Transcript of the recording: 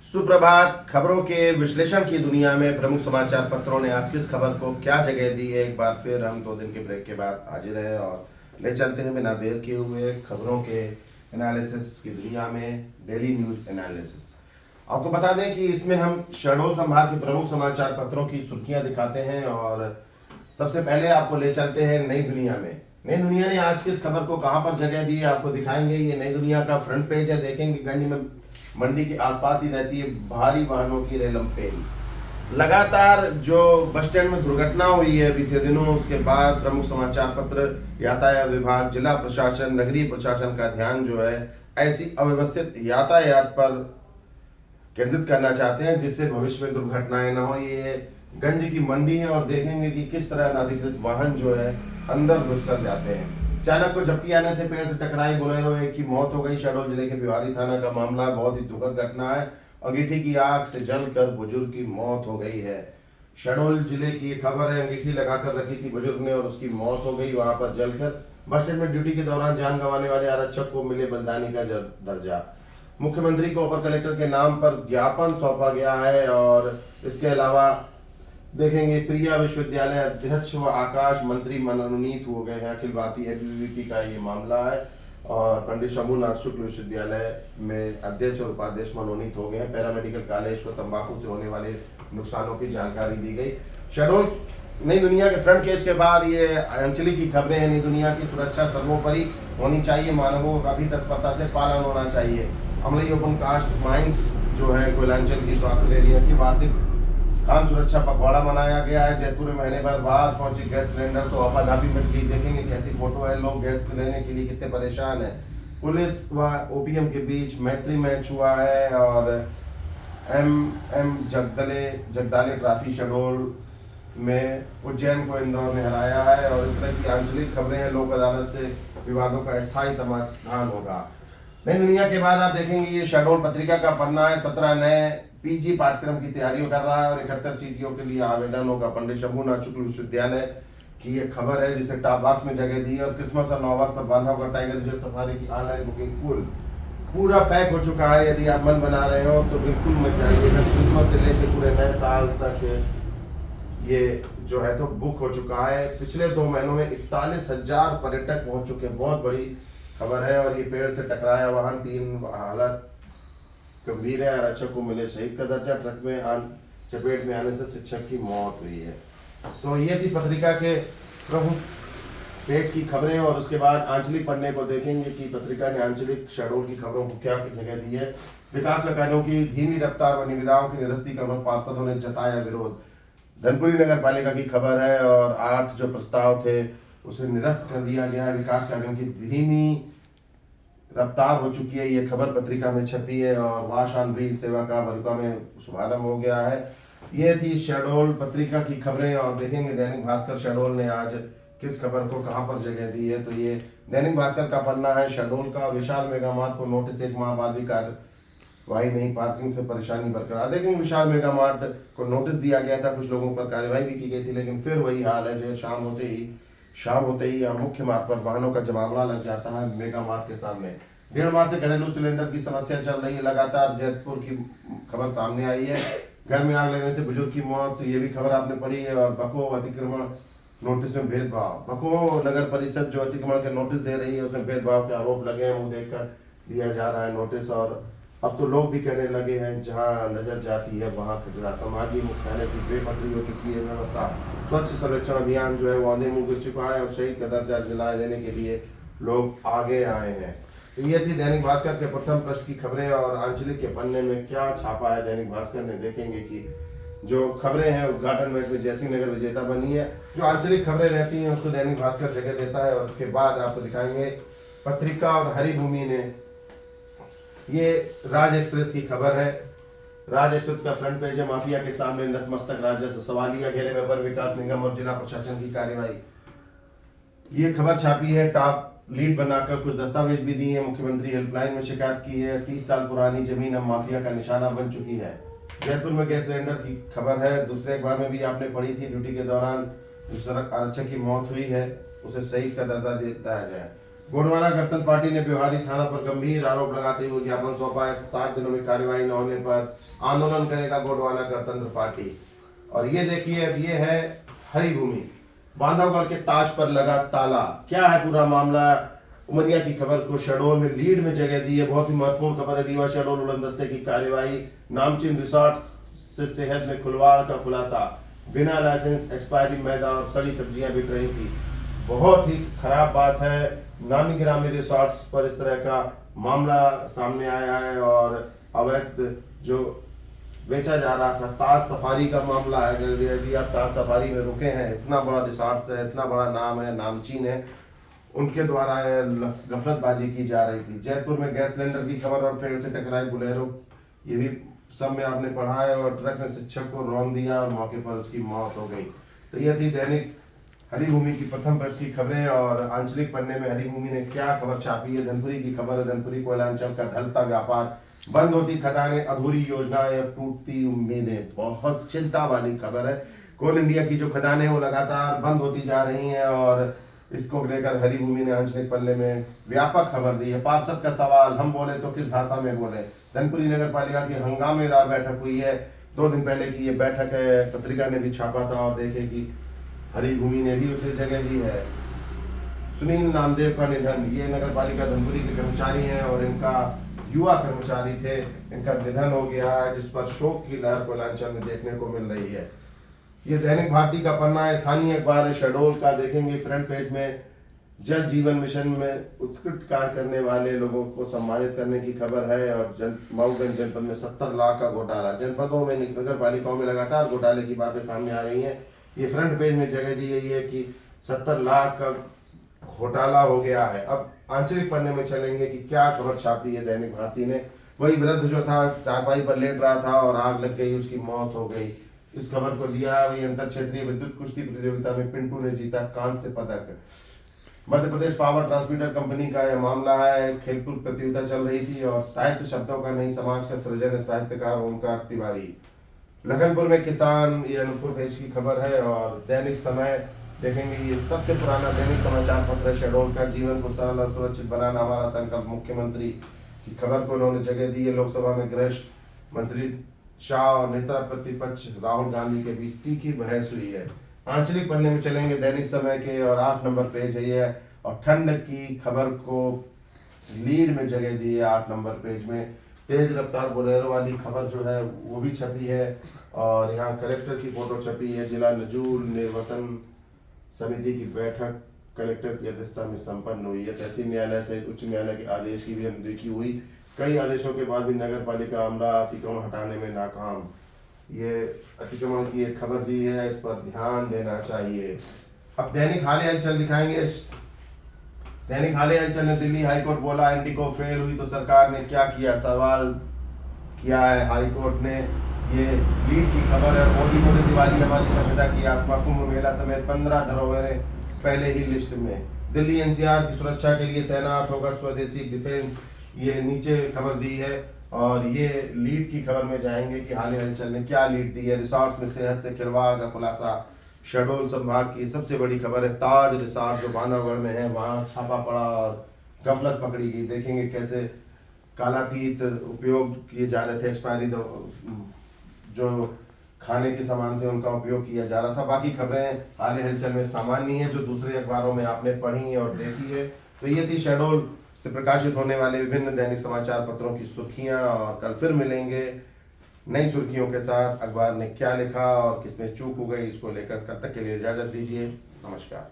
सुप्रभात। खबरों के विश्लेषण की दुनिया में प्रमुख समाचार पत्रों ने आज किस खबर को क्या जगह दी है, एक बार फिर हम 2 दिन के ब्रेक के बाद हाजिर हैं और ले चलते हैं बिना देर किए हुए खबरों के एनालिसिस की दुनिया में डेली न्यूज एनालिसिस। आपको बता दें कि इसमें हम शहडोल संभाग के प्रमुख समाचार पत्रों की सुर्खियां दिखाते हैं और सबसे पहले आपको ले चलते हैं नई दुनिया में। नई दुनिया ने आज किस खबर को कहां पर जगह दी है आपको दिखाएंगे। ये नई दुनिया का फ्रंट पेज है। देखेंगे गंज में मंडी के आसपास ही रहती है भारी वाहनों की रेलमपेरी। लगातार जो बस स्टैंड में दुर्घटना हुई है बीते दिनों, उसके बाद प्रमुख समाचार पत्र यातायात विभाग, जिला प्रशासन, नगरीय प्रशासन का ध्यान जो है ऐसी अव्यवस्थित यातायात पर केंद्रित करना चाहते हैं जिससे भविष्य में दुर्घटनाएं ना हो। ये गंज की मंडी है और देखेंगे कि किस तरह अनाधिकृत वाहन जो है अंदर घुसकर जाते हैं। चालक को झपकी आने से पेड़ से टकराई बोलेरो, एक की मौत हो गई। शहडोल जिले के भिवारी थाना का मामला, बहुत ही दुखद घटना है। अंगीठी की आग से जलकर बुजुर्ग की मौत हो गई है। शहडोल जिले की खबर है, अंगीठी लगाकर रखी थी बुजुर्ग ने और उसकी मौत हो गई वहां पर जलकर। बस स्टैंड में ड्यूटी के दौरान जान गंवाने वाले आरक्षक को मिले बलिदानी का दर्जा। मुख्यमंत्री को अपर कलेक्टर के नाम पर ज्ञापन सौंपा गया है और इसके अलावा देखेंगे प्रिया विश्वविद्यालय अध्यक्ष व आकाश मंत्री मनोनीत हो गए हैं। अखिल भारतीय एबीवीपी का ये मामला है और पंडित शंभुनाथ शुक्ल विश्वविद्यालय में अध्यक्ष और उपाध्यक्ष मनोनीत हो गए हैं। पैरामेडिकल कॉलेज को तंबाकू से होने वाले नुकसानों की जानकारी दी गई। शहडोल नई दुनिया के फ्रंट पेज के बाद ये अंचली की खबरें हैं। नई दुनिया की सुरक्षा सर्वोपरि होनी चाहिए, मानवों का भी तत्परता से पालन होना चाहिए। अमलई ओपन कास्ट माइंस जो है कोयलांचल की स्वास्थ्य एरिया की वार्षिक खान सुरक्षा पखवाड़ा मनाया गया है। जयपुर में महीने भर बाद पहुंचे गैस सिलेंडर तो आपाधापी मच गई। देखेंगे कैसी फोटो है, लोग गैस लेने के लिए कितने परेशान हैं। पुलिस व ओपीएम के बीच मैत्री मैच हुआ है और एम जगदाले ट्रॉफी शहडोल में उज्जैन को इंदौर ने हराया है और इस तरह की आंचलिक खबरें हैं। लोक अदालत से विवादों का स्थायी समाधान होगा। नई दुनिया के बाद आप देखेंगे ये शहडोल पत्रिका का पन्ना है। 17 नए पीजी पाठ्यक्रम की तैयारियों कर रहा है और 71 सीटों के लिए आवेदन होगा। पंडित शंभुनाथ शुक्ल विश्वविद्यालय की ये खबर है जिसे टॉप बॉक्स में जगह दी है। और क्रिसमस और नववर्ष पर बांधवगढ़ टाइगर रिजर्व सफारी की ऑनलाइन बुकिंग पूरा पैक हो चुका है। यदि आप मन बना रहे हो तो बिल्कुल मत जाइएगा। क्रिसमस से लेकर पूरे नए साल तक ये जो है तो बुक हो चुका है। पिछले 2 महीनों में 41,000 पर्यटक पहुंच चुके। बहुत बड़ी खबर है। और ये पेड़ से टकराया वाहन, 3 हालत गंभीर है। आरक्षक को मिले शहीद का दर्जा। ट्रक में चपेट में आने से शिक्षक की मौत हुई है। तो ये थी पत्रिका के प्रमुख पेज की खबरें और उसके बाद आंचलिक पन्ने को देखेंगे कि पत्रिका ने आंचलिक शहडोल की खबरों को क्या जगह दी है। विकास कार्यों की धीमी रफ्तार व निविदाओं की निरस्तीकरण पर पार्षदों ने जताया विरोध। धनपुरी नगर पालिका की खबर है और 8 जो प्रस्ताव थे उसे निरस्त कर दिया गया है। विकास कार्यों की धीमी रफ्तार हो चुकी है। ये खबर पत्रिका में छपी है और वॉश ऑन व्हील सेवा का बलुका में शुभारंभ हो गया है। ये थी शहडोल पत्रिका की खबरें और देखेंगे दैनिक भास्कर शहडोल ने आज किस खबर को कहां पर जगह दी है। तो ये दैनिक भास्कर का पन्ना है शहडोल का। और विशाल मेगा मार्ट को नोटिस, 1 माह बाद भी कार्यवाही नहीं, पार्किंग से परेशानी बरकरार। देखेंगे विशाल मेगा मार्ट को नोटिस दिया गया था, कुछ लोगों पर कार्रवाई भी की गई थी, लेकिन फिर वही हाल है जो शाम होते ही यहाँ मुख्य मार्ग पर वाहनों का जमावड़ा लग जाता है मेगा मार्ट के सामने। 1.5 माह से घरेलू सिलेंडर की समस्या चल रही है लगातार। जयपुर की खबर सामने आई है, घर में आग लगने से बुजुर्ग की मौत, तो ये भी खबर आपने पढ़ी है। और बको अतिक्रमण नोटिस में भेदभाव, बको नगर परिषद जो अतिक्रमण के नोटिस दे रही है उसमें भेदभाव के आरोप लगे हैं, वो देखकर दिया जा रहा है नोटिस। और अब तो लोग भी कहने लगे हैं जहाँ नजर जाती है वहाँ कचरा। समाजी मुख्यालय की बेपटरी हो चुकी है व्यवस्था। स्वच्छ सर्वेक्षण अभियान जो है वो आधे मुंह गिर चुका है और शहीद का दर्जा दिला देने के लिए लोग आगे आए हैं। तो ये थी दैनिक भास्कर के प्रथम पृष्ठ की खबरें और आंचलिक के पन्ने में क्या छापा है दैनिक भास्कर ने। देखेंगे कि जो खबरें हैं उद्घाटन मैच में जयसिंह नगर विजेता बनी है। जो आंचलिक खबरें रहती हैं उसको दैनिक भास्कर जगह देता है। और उसके बाद आपको दिखाएंगे पत्रिका और हरिभूमि ने, ये राज एक्सप्रेस की खबर है। राज एक्सप्रेस का फ्रंट पेज है, माफिया के सामने नतमस्तक राजस्व, सवालिया घेरे में वन विकास निगम और जिला प्रशासन की कार्रवाई। ये खबर छापी है। टॉप लीड बनाकर कुछ दस्तावेज भी दिए हैं। मुख्यमंत्री हेल्पलाइन में शिकायत की है। 30 साल पुरानी जमीन अब माफिया का निशाना बन चुकी है। जयपुर में गैस सिलेंडर की खबर है। दूसरे अखबार में भी आपने पढ़ी थी, ड्यूटी के दौरान जो सड़क आरक्षक की मौत हुई है उसे शहीद का दर्जा दिया जाए। गोंडवाना गणतंत्र पार्टी ने ब्योहारी थाना पर गंभीर आरोप लगाते हुए ज्ञापन सौंपा है। 7 दिनों में कार्यवाही न होने पर आंदोलन करेगा गोंडवाना गणतंत्र पार्टी। और ये देखिए, अब ये है हरी भूमि, बांधवगढ़ के ताज पर लगा ताला। क्या है पूरा मामला? उमरिया की खबर को शहडोल में लीड में जगह दी है। बहुत ही महत्वपूर्ण खबर है। रीवा शहडोल उड़नदस्ते की कार्यवाही, नामचीन रिसोर्ट से सेहत में खुलवाड़ का खुलासा। बिना लाइसेंस, एक्सपायरी मैदा और सड़ी सब्जियां बिक रही थी। बहुत ही खराब बात है। नामी गिरामी रिसोर्ट्स पर इस तरह का मामला सामने आया है और अवैध जो बेचा जा रहा था। ताज सफारी का मामला है। यदि आप ताज सफारी में रुके हैं, इतना बड़ा रिसोर्ट है, इतना बड़ा नाम है, नामचीन है, उनके द्वारा गफलतबाजी की जा रही थी। जयपुर में गैस सिलेंडर की खबर और पेड़ से टकराई बुलेरो, ये भी सब में आपने पढ़ा है। और ट्रक ने शिक्षक को रौंद दिया और मौके पर उसकी मौत हो गई। तो यह थी दैनिक हरी भूमि की प्रथम पृष्ठ की खबरें। और आंचलिक पन्ने में हरी भूमि ने क्या खबर छापी है? धनपुरी की खबर है। धनपुरी कोयलांचल का ढलता व्यापार, बंद होती खदानें, अधूरी योजनाएं और टूटती उम्मीदें। बहुत चिंता वाली खबर है। कोल इंडिया की जो खदानें वो लगातार बंद होती जा रही हैं और इसको लेकर हरी भूमि ने आंचलिक पन्ने में व्यापक खबर दी है। पार्षद का सवाल, हम बोले तो किस भाषा में बोले? धनपुरी नगर पालिका की हंगामेदार बैठक हुई है। 2 दिन पहले की ये बैठक है। पत्रिका ने भी छापा था और देखे कि हरी भूमि ने भी उसे जगह दी है। सुनील नामदेव का निधन। ये नगर पालिका धनपुरी के कर्मचारी हैं और इनका युवा कर्मचारी थे। इनका निधन हो गया है, जिस पर शोक की लहर कोयलांचल में देखने को मिल रही है। ये दैनिक भारती का पन्ना है। स्थानीय अखबार है शहडोल का। देखेंगे फ्रंट पेज में जल जीवन मिशन में उत्कृष्ट कार्य करने वाले लोगों को सम्मानित करने की खबर है। और मऊगंज जनपद में 70 लाख का घोटाला। जनपदों में, नगर पालिकाओं में लगातार घोटाले की बातें सामने आ रही हैं। ये फ्रंट पेज में जगह दी गई है कि 70 लाख का घोटाला हो गया है। अब आंचलिक पन्ने में चलेंगे कि क्या खबर छापी है दैनिक भारती ने। वही वृद्ध जो था चारपाई पर लेट रहा था और आग लग गई, उसकी मौत हो गई। इस खबर को लिया वही अंतर क्षेत्रीय विद्युत कुश्ती प्रतियोगिता में पिंटू ने जीता कांस्य पदक। Madhya Pradesh power transmitter company का यह मामला है। खेलकूद प्रतियोगिता चल रही थी और साहित्य शब्दों का नई समाज का सृजन है। साहित्यकार ओमकार तिवारी। लखनपुर में किसान, ये अनूपपुर पेज की खबर है। और दैनिक समय देखेंगे, ये सबसे पुराना दैनिक समाचार पत्र है शहडोल का। जीवन को सरल और सुरक्षित बनाना हमारा संकल्प, मुख्यमंत्री की खबर को उन्होंने जगह दी है। लोकसभा में गृह मंत्री शाह और नेता प्रतिपक्ष राहुल गांधी के बीच तीखी बहस हुई है। आंचलिक पन्ने में चलेंगे दैनिक समय के और 8 नंबर पेज है ये। और ठंड की खबर को लीड में जगह दी है 8 नंबर पेज में। तेज रफ्तार बोलेरो वाली खबर जो है वो भी छपी है। और यहाँ कलेक्टर की फोटो छपी है। जिला नजूल निर्वाचन समिति की बैठक कलेक्टर की अध्यक्षता में संपन्न हुई है। तहसील न्यायालय से उच्च न्यायालय के आदेश की भी अनदेखी हुई। कई आदेशों के बाद भी नगर पालिका अमला अतिक्रमण हटाने में नाकाम। ये अतिक्रमण की एक खबर दी है, इस पर ध्यान देना चाहिए। अब दैनिक हाल हलचल दिखाएंगे। दैनिक हाल हलचल ने दिल्ली हाईकोर्ट बोला इंडिको फेल हुई तो सरकार ने क्या किया, सवाल किया है हाईकोर्ट ने। ये लीड की खबर है। मोदी बोले दिवाली हमारी सभ्यता की आत्मा, कुंभ मेला समेत 15 धरोहरें पहले ही लिस्ट में। दिल्ली एनसीआर की सुरक्षा के लिए तैनात होगा स्वदेशी डिफेंस, ये नीचे खबर दी है। और ये लीड की खबर में जाएंगे कि हाल हलचल ने क्या लीड दी है। रिसोर्ट में सेहत से खिलवाड़ का खुलासा। शहडोल संभाग की सबसे बड़ी खबर है। ताज रिसोर्ट जो बांधवगढ़ में है, वहाँ छापा पड़ा और गफलत पकड़ी गई। देखेंगे कैसे कालातीत उपयोग किए जा रहे थे। एक्सपायरी जो खाने के सामान थे उनका उपयोग किया जा रहा था। बाकी खबरें हाल हलचल में सामान्य है जो दूसरे अखबारों में आपने पढ़ी और देखी है। तो ये थी शहडोल से प्रकाशित होने वाले विभिन्न दैनिक समाचार पत्रों की सुर्खियां। और कल फिर मिलेंगे नई सुर्खियों के साथ। अखबार ने क्या लिखा और किसमें चूक हो गई, इसको लेकर कल तक के लिए इजाजत दीजिए। नमस्कार।